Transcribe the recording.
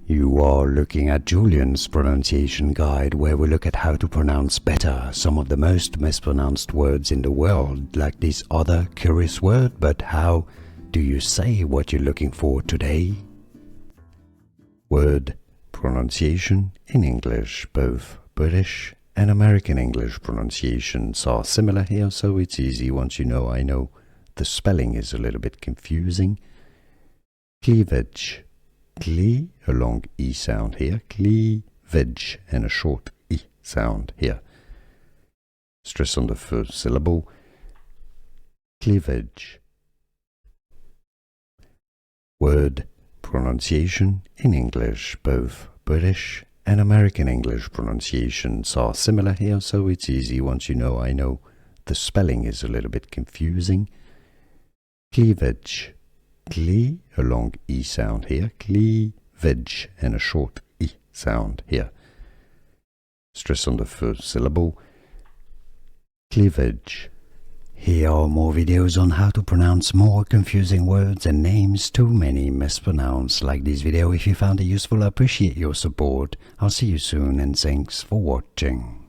You are looking at Julian's pronunciation guide, where we look at how to pronounce better some of the most mispronounced words in the world, like this other curious word. But how do you say what you're looking for today? Word pronunciation in English. Both British and American English pronunciations are similar here, so it's easy once you know. I know the spelling is a little bit confusing. Cleavage. Cle, a long E sound here. Cleavage, and a short E sound here. Stress on the first syllable. Cleavage. Word pronunciation in English. Both British and American English pronunciations are similar here, so it's easy once you know. I know the spelling is a little bit confusing. Cleavage. Cle, a long E sound here. Cleavage, and a short E sound here. Stress on the first syllable. Cleavage. Here are more videos on how to pronounce more confusing words and names too many mispronounced. Like this video if you found it useful. I appreciate your support. I'll see you soon, and thanks for watching.